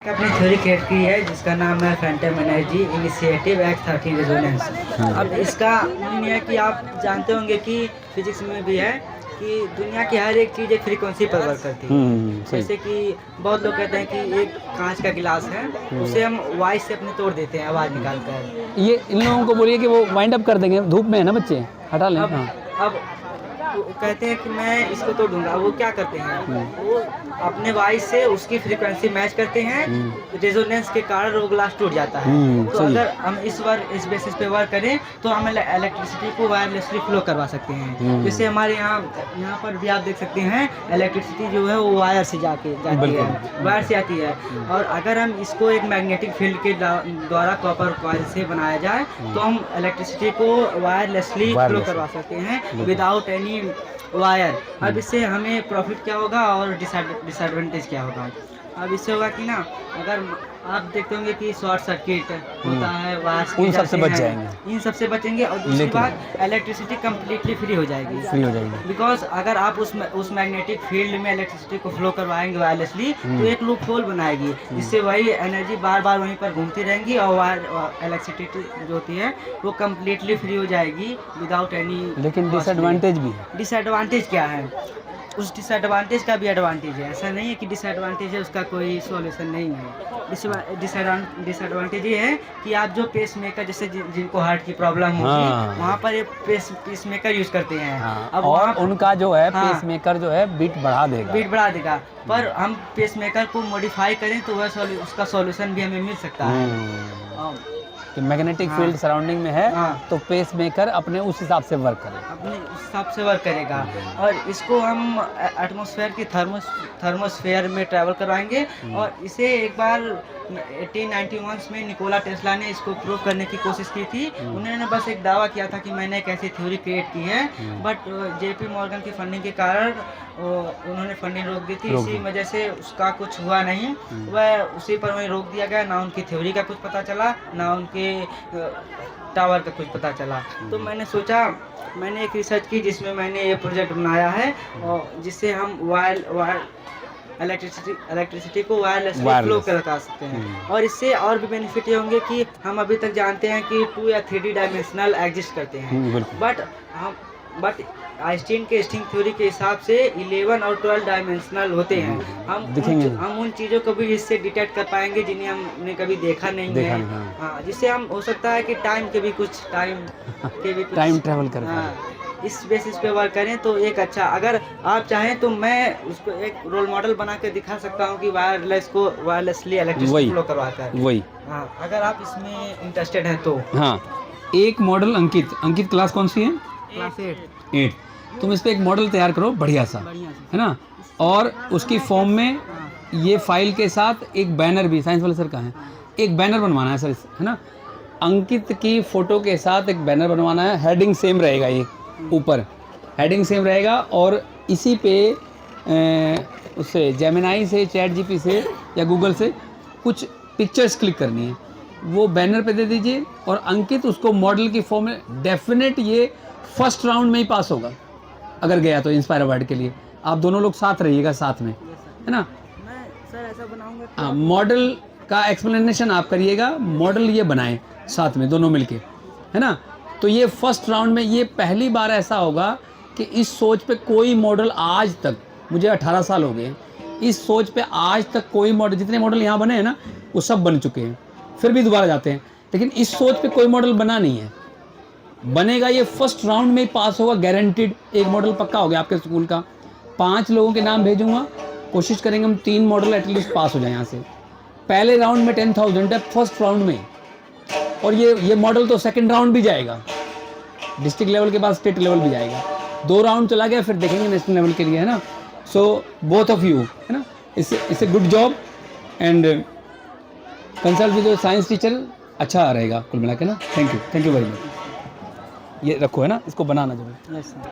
अपनी theory create की है जिसका नाम है Phantom energy initiative X13 resonance. अब इसका मीनिंग है कि आप जानते होंगे कि फिजिक्स में भी है कि दुनिया की हर एक चीज़ एक फ्रीक्वेंसी पर वर्क करती है। जैसे कि बहुत लोग कहते हैं कि एक कांच का गिलास है, उसे हम वॉइस से अपने तोड़ देते हैं आवाज़ निकाल कर। ये इन लोगों को बोलिए कि वो वाइंड अप कर देंगे, धूप में है ना बच्चे, हटा लें। अब वो कहते हैं कि मैं इसको तोड़ दूंगा, वो क्या करते हैं, वो अपने वॉइस से उसकी फ्रीक्वेंसी मैच करते हैं, रेजोनेंस के कारण वो ग्लास टूट जाता है। तो अगर हम इस बेसिस पे वर्क करें तो हम इलेक्ट्रिसिटी को वायरलेसली फ्लो करवा सकते हैं। जैसे हमारे यहाँ पर भी आप देख सकते हैं इलेक्ट्रिसिटी जो है वो वायर से जाती है, वायर से आती है। और अगर हम इसको एक मैग्नेटिक फील्ड के द्वारा कॉपर कॉइल से बनाया जाए तो हम इलेक्ट्रिसिटी को वायरलेसली फ्लो करवा सकते हैं विदाउट एनी वायर। अब इससे हमें प्रॉफिट क्या होगा और डिसएडवांटेज क्या होगा। अब इससे होगा कि ना, अगर आप देखते होंगे कि शॉर्ट सर्किट होता है, वायर्स उन सबसे बच जाएंगे, इन सबसे बचेंगे। और दूसरी बात, इलेक्ट्रिसिटी कम्प्लीटली फ्री हो जाएगी, बिकॉज अगर आप उस मैग्नेटिक फील्ड में इलेक्ट्रिसिटी को फ्लो करवाएंगे वायरलेसली तो एक लूप होल बनाएगी, जिससे वही एनर्जी बार बार वहीं पर घूमती रहेंगी और इलेक्ट्रिसिटी जो होती है वो कम्प्लीटली फ्री हो जाएगी विदाउट एनी। लेकिन डिसएडवांटेज भी है। डिसएडवांटेज क्या है? उस डिसएडवांटेज का भी एडवांटेज है। ऐसा नहीं है कि डिसएडवांटेज है उसका कोई सॉल्यूशन नहीं है। डिसएडवांटेज ये है कि आप जो पेस मेकर, जैसे जिनको हार्ट की प्रॉब्लम होगी वहाँ पर एक पेस मेकर यूज करते हैं। अब और उनका जो है पेस मेकर जो है बीट बढ़ा देगा, पर हम पेस मेकर को मॉडिफाई करें तो वह उसका सॉल्यूशन भी हमें मिल सकता है कि मैग्नेटिक फील्ड सराउंडिंग में है तो पेस मेकर अपने उस हिसाब से वर्क करेगा। और इसको हम एटमॉस्फेयर की थर्मोस्फेयर में ट्रैवल करवाएंगे। और इसे एक बार 1891 में निकोला टेस्ला ने इसको प्रूव करने की कोशिश की थी। उन्होंने बस एक दावा किया था कि मैंने एक ऐसी थ्योरी क्रिएट की है, बट JP मॉर्गन की फंडिंग के कारण उन्होंने फंडिंग रोक दी थी। इसी वजह से उसका कुछ हुआ नहीं, वह उसी पर वहीं रोक दिया गया। ना उनकी थ्योरी का कुछ पता चला, ना उनके टावर का कुछ पता चला। तो मैंने सोचा, मैंने एक रिसर्च की जिसमें मैंने ये प्रोजेक्ट बनाया है, और जिससे हम इलेक्ट्रिसिटी को वायरलेसली फ्लो करवा सकते हैं। और इससे और भी बेनिफिट ये होंगे कि हम अभी तक जानते हैं कि 2 या 3D डायमेंशनल एग्जिस्ट करते हैं, बट आइंस्टीन के स्ट्रिंग थ्योरी के हिसाब से 11 और 12 डायमेंशनल होते हैं। हम उन चीज़ों को भी इससे डिटेक्ट कर पाएंगे जिन्हें हमने कभी देखा नहीं है। हाँ, जिससे हम हो सकता है कि टाइम ट्रैवल करें। इस बेसिस पे वर्क करें तो एक अच्छा, अगर आप चाहें तो मैं उसको एक रोल मॉडल बना के दिखा सकता हूँ कि वायरलेसली इलेक्ट्रिसिटी फ्लो करवा कर। वही अगर आप इसमें इंटरेस्टेड हैं तो। एक मॉडल अंकित क्लास कौन सी है? क्लास 8। तुम इस पे एक मॉडल तैयार करो बढ़िया सा, है ना, और उसकी फॉर्म में ये फाइल के साथ एक बैनर भी, साइंस वाले सर का है, एक बैनर बनवाना है सर, है ना, अंकित की फोटो के साथ एक बैनर बनवाना है। हेडिंग सेम रहेगा, ये ऊपर हेडिंग सेम रहेगा, और इसी पे उससे जेमिनाई से, ChatGPT से या गूगल से कुछ पिक्चर्स क्लिक करनी है, वो बैनर पे दे दीजिए। और अंकित उसको मॉडल की फॉर्म में, डेफिनेट ये फर्स्ट राउंड में ही पास होगा अगर गया तो इंस्पायर अवार्ड के लिए। आप दोनों लोग साथ रहिएगा, साथ में, है ना। मैं सर ऐसा बनाऊंगा, मॉडल का एक्सप्लेनेशन आप करिएगा, मॉडल ये बनाएं साथ में दोनों मिलके, है ना। तो ये फर्स्ट राउंड में, ये पहली बार ऐसा होगा कि इस सोच पे कोई मॉडल आज तक, मुझे 18 साल हो गए, इस सोच पे आज तक कोई मॉडल, जितने मॉडल यहाँ बने हैं ना वो सब बन चुके हैं, फिर भी दोबारा जाते हैं, लेकिन इस सोच पे कोई मॉडल बना नहीं है। बनेगा, ये फर्स्ट राउंड में पास होगा गारंटीड। एक मॉडल पक्का हो गया आपके स्कूल का। 5 लोगों के नाम भेजूंगा, कोशिश करेंगे हम 3 मॉडल एटलीस्ट पास हो जाए यहाँ से। पहले राउंड में 10,000 है, फर्स्ट राउंड में। और ये मॉडल तो सेकंड राउंड भी जाएगा, डिस्ट्रिक्ट लेवल के बाद स्टेट लेवल भी जाएगा। 2 राउंड चला गया, फिर देखेंगे नेशनल लेवल के लिए, है ना। सो बोथ ऑफ यू, है ना, it's a good job and consult with science teacher, अच्छा रहेगा कुल मिला के ना। Thank you very much. ये रखो, है ना, इसको बनाना जरूर।